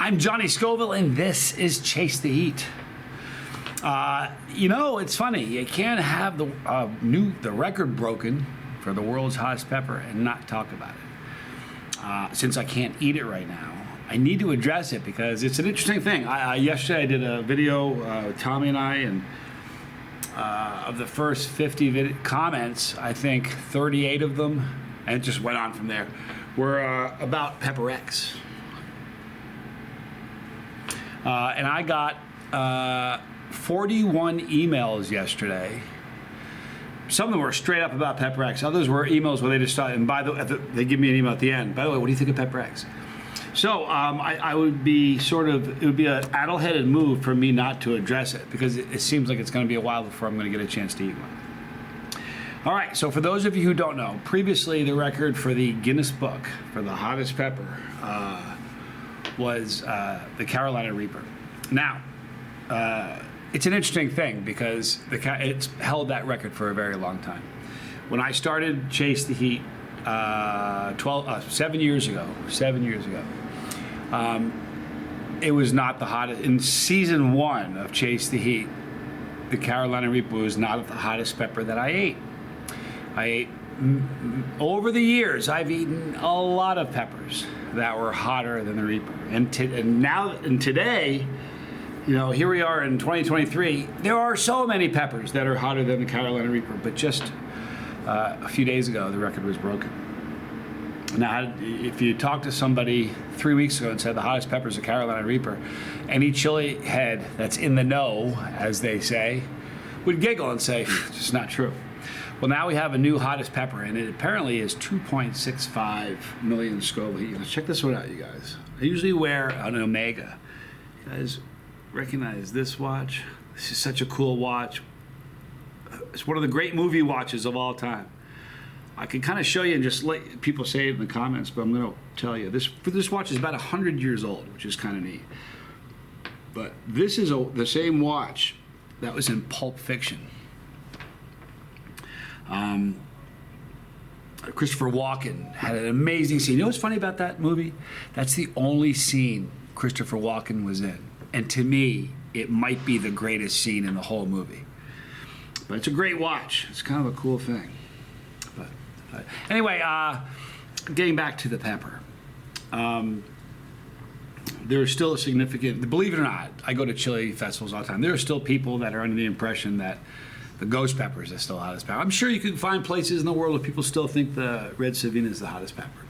I'm Johnny Scoville, and this is Chase the Heat. It's funny. You can't have the record broken for the world's hottest pepper and not talk about it. Since I can't eat it right now, I need to address it because it's an interesting thing. Yesterday I did a video, Tommy and I, and of the first 50 comments, I think 38 of them, and it just went on from there, were about Pepper X. And I got 41 emails yesterday. Some of them were straight up about Pepper X. Others were emails where they just started, and they give me an email at the end. By the way, what do you think of Pepper X? So I would be it would be an addle-headed move for me not to address it because it seems like it's going to be a while before I'm going to get a chance to eat one. All right, so for those of you who don't know, previously the record for the Guinness Book for the hottest pepper was the Carolina Reaper. Now, it's an interesting thing because it's held that record for a very long time. When I started Chase the Heat 7 years ago, it was not the hottest. In season 1 of Chase the Heat, the Carolina Reaper was not the hottest pepper that I ate. Over the years, I've eaten a lot of peppers that were hotter than the Reaper. And today, here we are in 2023, there are so many peppers that are hotter than the Carolina Reaper, but just a few days ago, the record was broken. Now, if you talk to somebody 3 weeks ago and said the hottest pepper is the Carolina Reaper, any chili head that's in the know, as they say, would giggle and say, it's not true. Well, now we have a new hottest pepper, and it apparently is 2.65 million Scoville heat. Let's check this one out, you guys. I usually wear an Omega. You guys recognize this watch? This is such a cool watch. It's one of the great movie watches of all time. I can kind of show you and just let people say it in the comments, but I'm going to tell you. This watch is about 100 years old, which is kind of neat. But this is the same watch that was in Pulp Fiction. Christopher Walken had an amazing scene. You know what's funny about that movie? That's the only scene Christopher Walken was in. And to me, it might be the greatest scene in the whole movie. But it's a great watch. It's kind of a cool thing. But anyway, getting back to the pepper. There's still a significant, believe it or not, I go to chili festivals all the time. There are still people that are under the impression that the ghost pepper is still the hottest pepper. I'm sure you can find places in the world where people still think the red Savina is the hottest pepper.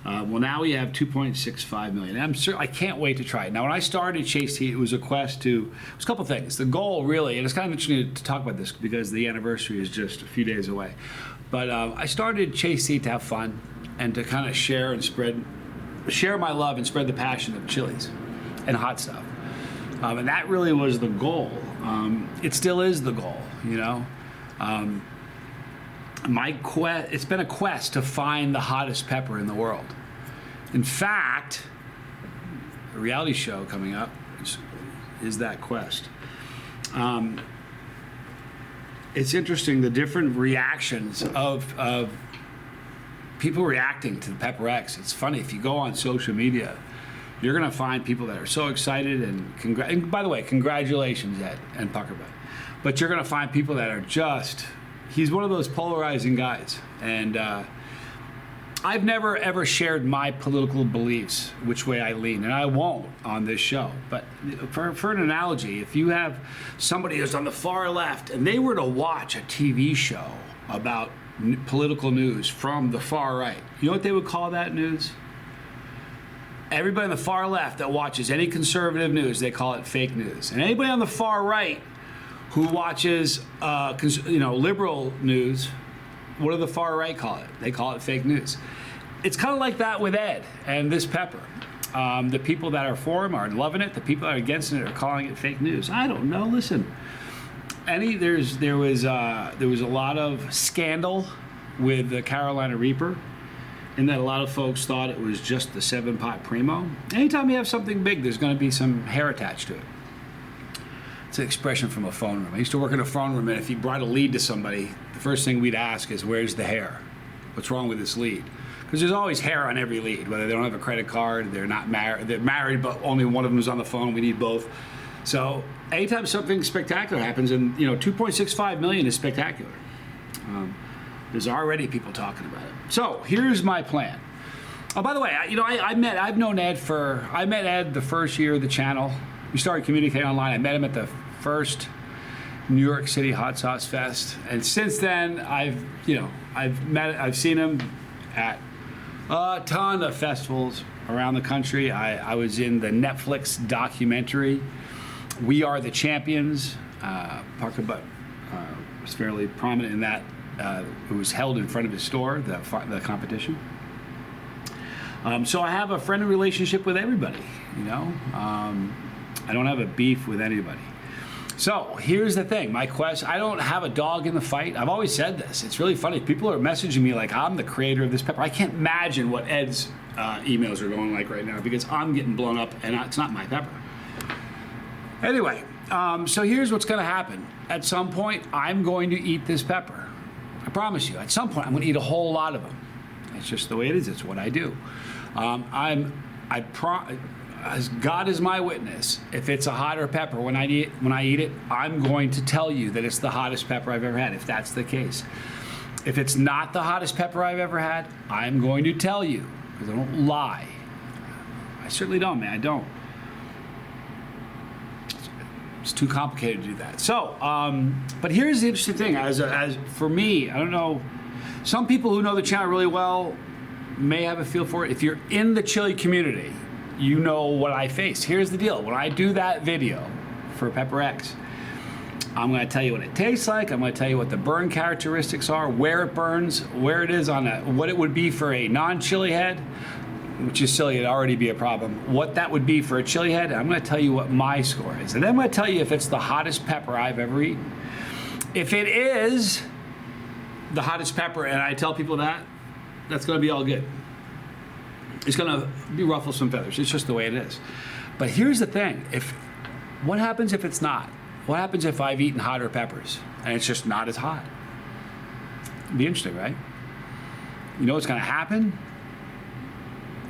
Well, now we have 2.65 million. I can't wait to try it. Now, when I started Chase Heat, it was a quest to, it was a couple things. The goal, really, and it's kind of interesting to talk about this because the anniversary is just a few days away. But I started Chase Heat to have fun and to kind of share my love and spread the passion of chilies and hot stuff. And that really was the goal. It still is the goal, It's been a quest to find the hottest pepper in the world. In fact, a reality show coming up is that quest. It's interesting the different reactions of people reacting to the Pepper X. It's funny, if you go on social media, you're going to find people that are so excited and by the way, congratulations, Ed and Puckerbutt. But you're going to find people that are he's one of those polarizing guys. And I've never, ever shared my political beliefs, which way I lean, and I won't on this show. But for an analogy, if you have somebody who's on the far left and they were to watch a TV show about political news from the far right, you know what they would call that news? Everybody on the far left that watches any conservative news, they call it fake news. And anybody on the far right who watches liberal news, what do the far right call it? They call it fake news. It's kind of like that with Ed and this pepper. The people that are for him are loving it. The people that are against it are calling it fake news. I don't know. Listen, there was a lot of scandal with the Carolina Reaper, in that a lot of folks thought it was just the 7-pot Primo. Anytime you have something big, there's going to be some hair attached to it. It's an expression from a phone room. I used to work in a phone room, and if you brought a lead to somebody, the first thing we'd ask is, where's the hair? What's wrong with this lead? because there's always hair on every lead, whether they don't have a credit card, they're not married, they're married, but only one of them is on the phone. We need both. So anytime something spectacular happens, and 2.65 million is spectacular. There's already people talking about it. So here's my plan. Oh, by the way, I met Ed the first year of the channel. We started communicating online. I met him at the first New York City Hot Sauce Fest, and since then I've seen him at a ton of festivals around the country. I was in the Netflix documentary We Are the Champions. Puckerbutt was fairly prominent in that. It was held in front of his store, the competition. So I have a friendly relationship with everybody, I don't have a beef with anybody. So here's the thing, I don't have a dog in the fight. I've always said this. It's really funny. People are messaging me like I'm the creator of this pepper. I can't imagine what Ed's emails are going like right now, because I'm getting blown up and it's not my pepper. Anyway, so here's what's going to happen. At some point, I'm going to eat this pepper. I promise you. At some point, I'm going to eat a whole lot of them. It's just the way it is. It's what I do. As God is my witness, if it's a hotter pepper when I eat it, I'm going to tell you that it's the hottest pepper I've ever had, if that's the case. If it's not the hottest pepper I've ever had, I'm going to tell you, because I don't lie. I certainly don't, man. I don't. It's too complicated to do that. So, but here's the interesting thing. As for me, I don't know. Some people who know the channel really well may have a feel for it. If you're in the chili community, you know what I face. Here's the deal. When I do that video for Pepper X, I'm going to tell you what it tastes like. I'm going to tell you what the burn characteristics are, where it burns, where it is what it would be for a non-chili head, which is silly, it'd already be a problem. What that would be for a chili head, I'm going to tell you what my score is. And then I'm going to tell you if it's the hottest pepper I've ever eaten. If it is the hottest pepper, and I tell people that, that's going to be all good. It's going to be ruffle some feathers. It's just the way it is. But here's the thing. What happens if it's not? What happens if I've eaten hotter peppers and it's just not as hot? It'd be interesting, right? You know what's going to happen?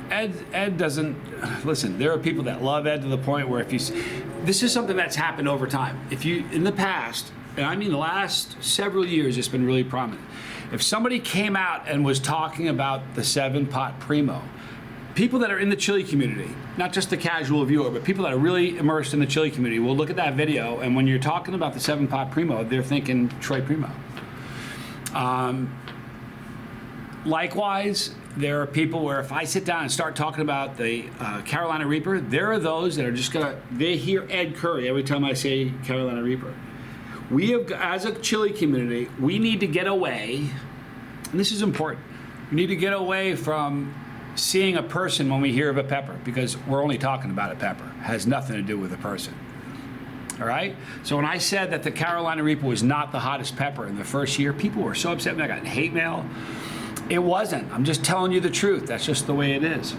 Ed doesn't, listen, there are people that love Ed to the point where this is something that's happened over time. In the past, and I mean the last several years, it's been really prominent. If somebody came out and was talking about the 7-pot Primo, people that are in the chili community, not just the casual viewer, but people that are really immersed in the chili community will look at that video, and when you're talking about the 7-pot Primo, they're thinking Troy Primo. Likewise, there are people where if I sit down and start talking about the Carolina Reaper, there are those that are just they hear Ed Curry every time I say Carolina Reaper. We have, as a chili community, we need to get away, and this is important, we need to get away from seeing a person when we hear of a pepper, because we're only talking about a pepper. It has nothing to do with a person. All right? So when I said that the Carolina Reaper was not the hottest pepper in the first year, people were so upset when I got hate mail. It wasn't. I'm just telling you the truth. That's just the way it is.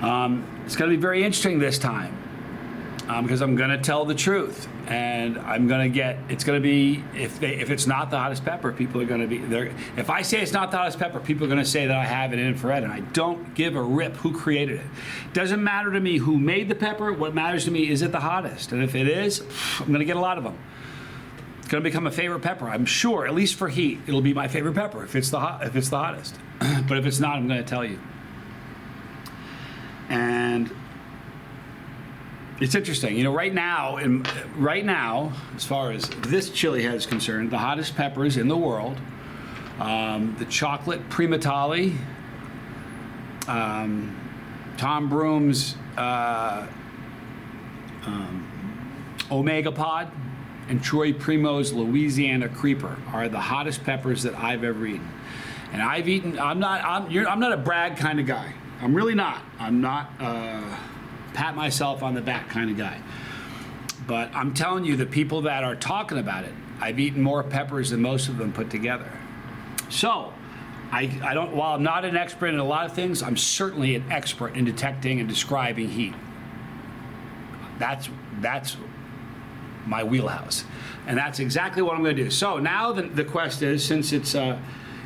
It's going to be very interesting this time, because I'm going to tell the truth, and it's going to be, if it's not the hottest pepper, people are going to be there. If I say it's not the hottest pepper, people are going to say that I have it in infrared, and I don't give a rip who created it. Doesn't matter to me who made the pepper. What matters to me is it the hottest, and if it is, I'm going to get a lot of them. It's going to become a favorite pepper. I'm sure, at least for heat, it'll be my favorite pepper if it's the hottest. But if it's not, I'm going to tell you. And it's interesting, right now, as far as this chili head is concerned, the hottest peppers in the world, the chocolate Primatali, Tom Broom's Omega Pod, and Troy Primo's Louisiana Creeper are the hottest peppers that I've ever eaten. And I'm not a brag kind of guy. I'm really not. I'm not pat myself on the back kind of guy. But I'm telling you, the people that are talking about it, I've eaten more peppers than most of them put together. So, I don't. While I'm not an expert in a lot of things, I'm certainly an expert in detecting and describing heat. That's my wheelhouse, and that's exactly what I'm going to do. So now the quest is, since it's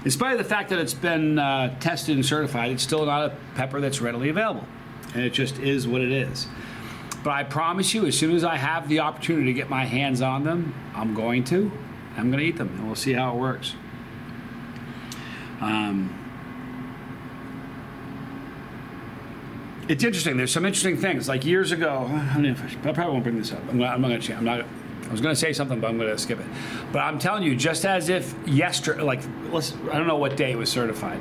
In spite of the fact that it's been tested and certified, it's still not a pepper that's readily available. And it just is what it is. But I promise you, as soon as I have the opportunity to get my hands on them, I'm going to eat them, and we'll see how it works. It's interesting. There's some interesting things. Like years ago, I probably won't bring this up. I was going to say something, but I'm going to skip it. But I'm telling you, just as if yesterday, I don't know what day it was certified,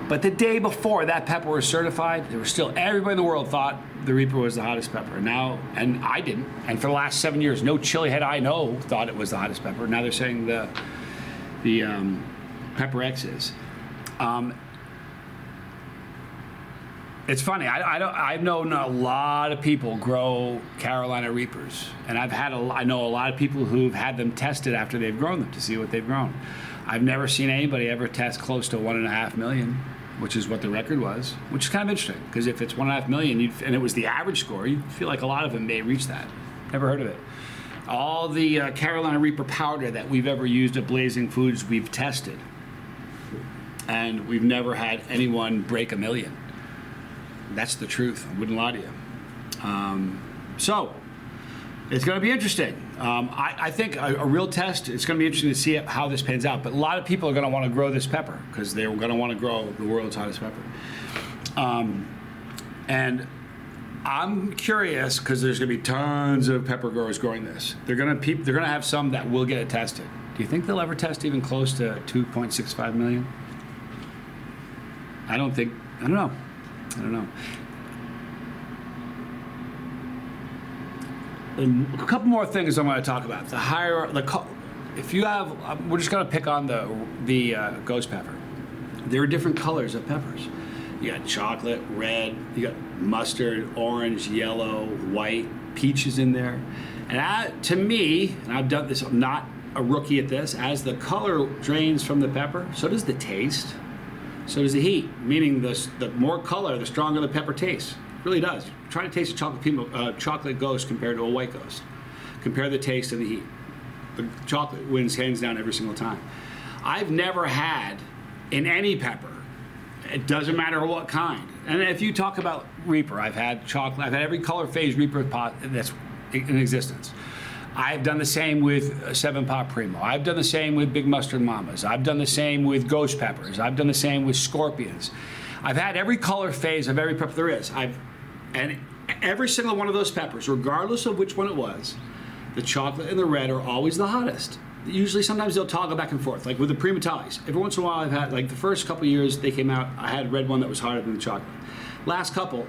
but the day before that pepper was certified, there was still everybody in the world thought the Reaper was the hottest pepper. Now, and I didn't. And for the last 7 years, no chili head I know thought it was the hottest pepper. Now they're saying the Pepper X is. It's funny. I've known a lot of people grow Carolina Reapers, and I know a lot of people who've had them tested after they've grown them to see what they've grown. I've never seen anybody ever test close to 1.5 million, which is what the record was, which is kind of interesting because if it's 1.5 million and it was the average score, you'd feel like a lot of them may reach that. Never heard of it. All the Carolina Reaper powder that we've ever used at Blazing Foods, we've tested, and we've never had anyone break 1 million. That's the truth. I wouldn't lie to you. So it's going to be interesting. I think a real test, it's going to be interesting to see how this pans out. But a lot of people are going to want to grow this pepper because they're going to want to grow the world's hottest pepper. And I'm curious because there's going to be tons of pepper growers growing this. They're going to have some that will get it tested. Do you think they'll ever test even close to 2.65 million? I don't know. A couple more things I'm going to talk about. If you have, we're just going to pick on the ghost pepper. There are different colors of peppers. You got chocolate, red, you got mustard, orange, yellow, white, peach is in there. And to me, and I've done this, I'm not a rookie at this, as the color drains from the pepper, so does the taste. So does the heat, meaning the more color, the stronger the pepper tastes. It really does. Try to taste a chocolate ghost compared to a white ghost. Compare the taste and the heat. The chocolate wins hands down every single time. I've never had in any pepper, it doesn't matter what kind. And if you talk about Reaper, I've had chocolate, I've had every color phase Reaper pot that's in existence. I've done the same with 7 Pot Primo. I've done the same with Big Mustard Mamas. I've done the same with Ghost Peppers. I've done the same with Scorpions. I've had every color phase of every pepper there is. And every single one of those peppers, regardless of which one it was, the chocolate and the red are always the hottest. Usually, sometimes they'll toggle back and forth, like with the Primatalis. Every once in a while, I've had, like the first couple of years they came out, I had red one that was hotter than the chocolate. Last couple,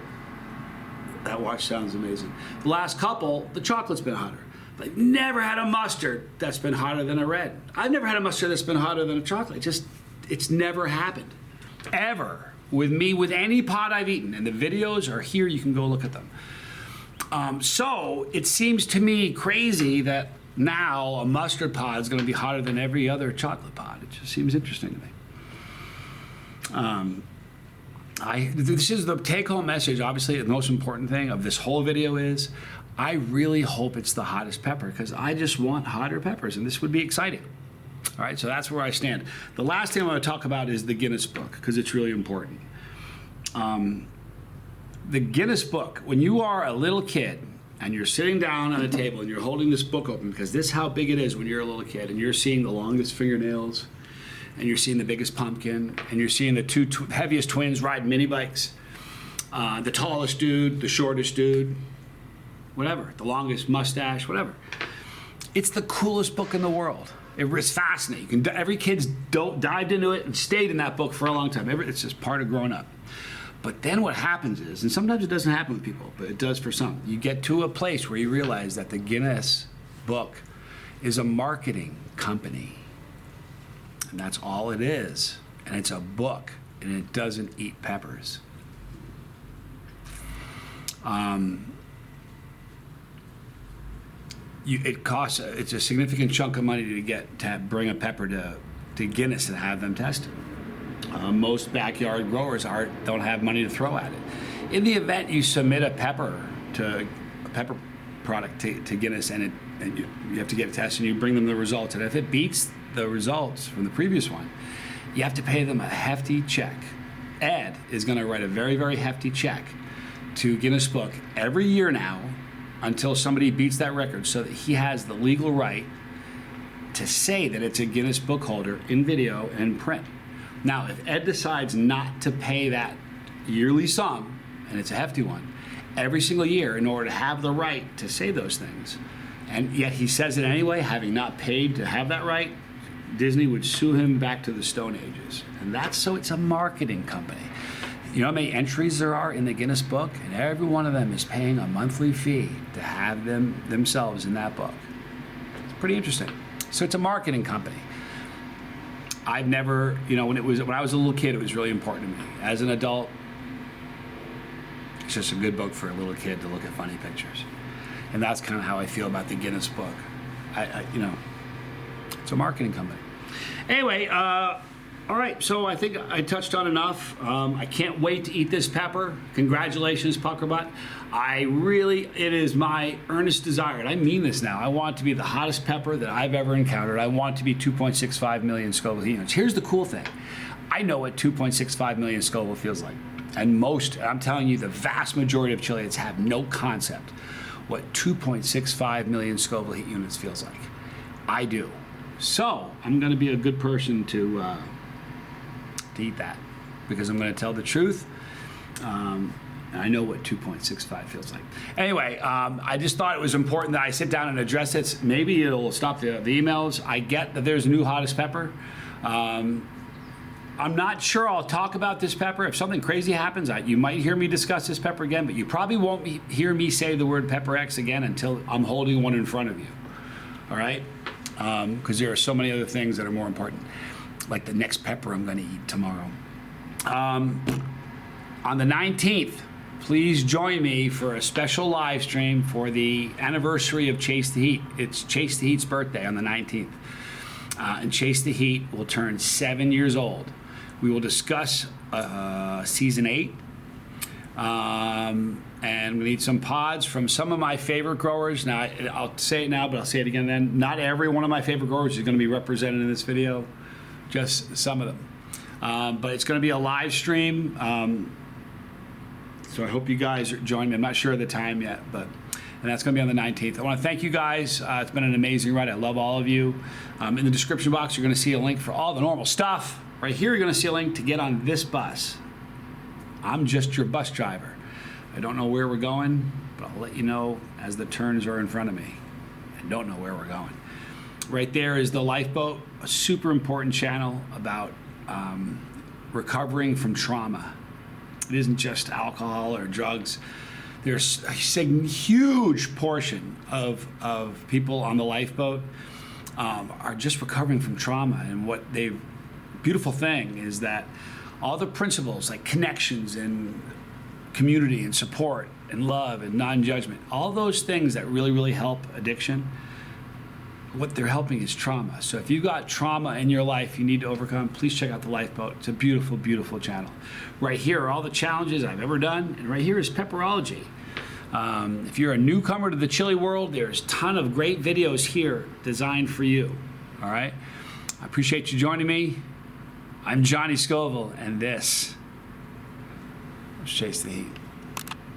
that watch sounds amazing. The last couple, the chocolate's been hotter. But I've never had a mustard that's been hotter than a red. I've never had a mustard that's been hotter than a chocolate. It's never happened, ever, with me, with any pot I've eaten. And the videos are here, you can go look at them. So it seems to me crazy that now a mustard pod is going to be hotter than every other chocolate pod. It just seems interesting to me. This is the take-home message. Obviously, the most important thing of this whole video is I really hope it's the hottest pepper because I just want hotter peppers, and this would be exciting. All right, so that's where I stand. The last thing I want to talk about is the Guinness book because it's really important. The Guinness book, when you are a little kid and you're sitting down at a table and you're holding this book open, because this is how big it is when you're a little kid, and you're seeing the longest fingernails, and you're seeing the biggest pumpkin, and you're seeing the two heaviest twins ride mini bikes, the tallest dude, the shortest dude, whatever, the longest mustache, whatever. It's the coolest book in the world. It's fascinating. Every kid's dived into it and stayed in that book for a long time. It's just part of growing up. But then what happens is, and sometimes it doesn't happen with people, but it does for some, you get to a place where you realize that the Guinness book is a marketing company. And that's all it is. And it's a book, and it doesn't eat peppers. It's a significant chunk of money to bring a pepper to Guinness and have them tested. Most backyard growers don't have money to throw at it. In the event you submit a pepper product to Guinness and you have to get it tested and you bring them the results, and if it beats the results from the previous one, you have to pay them a hefty check. Ed is going to write a very, very hefty check to Guinness Book every year now until somebody beats that record, so that he has the legal right to say that it's a Guinness Book holder in video and print. Now, if Ed decides not to pay that yearly sum, and it's a hefty one, every single year in order to have the right to say those things, and yet he says it anyway, having not paid to have that right, Disney would sue him back to the Stone Ages. And that's so it's a marketing company. You know how many entries there are in the Guinness Book? And every one of them is paying a monthly fee to have them themselves in that book. It's pretty interesting. So it's a marketing company. I've never, you know, when I was a little kid, it was really important to me. As an adult, it's just a good book for a little kid to look at funny pictures. And that's kind of how I feel about the Guinness Book. You know, it's a marketing company. Anyway, all right, so I think I touched on enough. I can't wait to eat this pepper. Congratulations, Puckerbutt. It is my earnest desire, and I mean this now. I want it to be the hottest pepper that I've ever encountered. I want it to be 2.65 million Scoville heat units. Here's the cool thing. I know what 2.65 million Scoville feels like. And I'm telling you, the vast majority of Chileans have no concept what 2.65 million Scoville heat units feels like. I do. So I'm going to be a good person to eat that, because I'm going to tell the truth. And I know what 2.65 feels like. Anyway, I just thought it was important that I sit down and address it. Maybe it'll stop the emails. I get that there's a new hottest pepper. I'm not sure I'll talk about this pepper. If something crazy happens, you might hear me discuss this pepper again, but you probably won't hear me say the word Pepper X again until I'm holding one in front of you. All right? Because there are so many other things that are more important, like the next pepper I'm going to eat tomorrow. On the 19th, please join me for a special live stream for the anniversary of Chase the Heat. It's Chase the Heat's birthday on the 19th. And Chase the Heat will turn 7 years old. We will discuss season 8. And we need some pods from some of my favorite growers. Now, I'll say it now, but I'll say it again then. Not every one of my favorite growers is going to be represented in this video, just some of them. But it's going to be a live stream. So I hope you guys join me. I'm not sure of the time yet, and that's going to be on the 19th. I want to thank you guys. It's been an amazing ride. I love all of you. In the description box, you're going to see a link for all the normal stuff. Right here, you're going to see a link to get on this bus. I'm just your bus driver. I don't know where we're going, but I'll let you know as the turns are in front of me. I don't know where we're going. Right there is the Lifeboat, a super important channel about recovering from trauma. It isn't just alcohol or drugs. There's a huge portion of people on the Lifeboat are just recovering from trauma. And beautiful thing is that all the principles like connections and community and support and love and non-judgment, all those things that really, really help addiction, what they're helping is trauma. So if you've got trauma in your life you need to overcome, please check out the Lifeboat. It's a beautiful, beautiful channel. Right here are all the challenges I've ever done, and right here is pepperology. If you're a newcomer to the chili world, there's a ton of great videos here designed for you. All right? I appreciate you joining me. I'm Johnny Scoville, and this is Chase the Heat.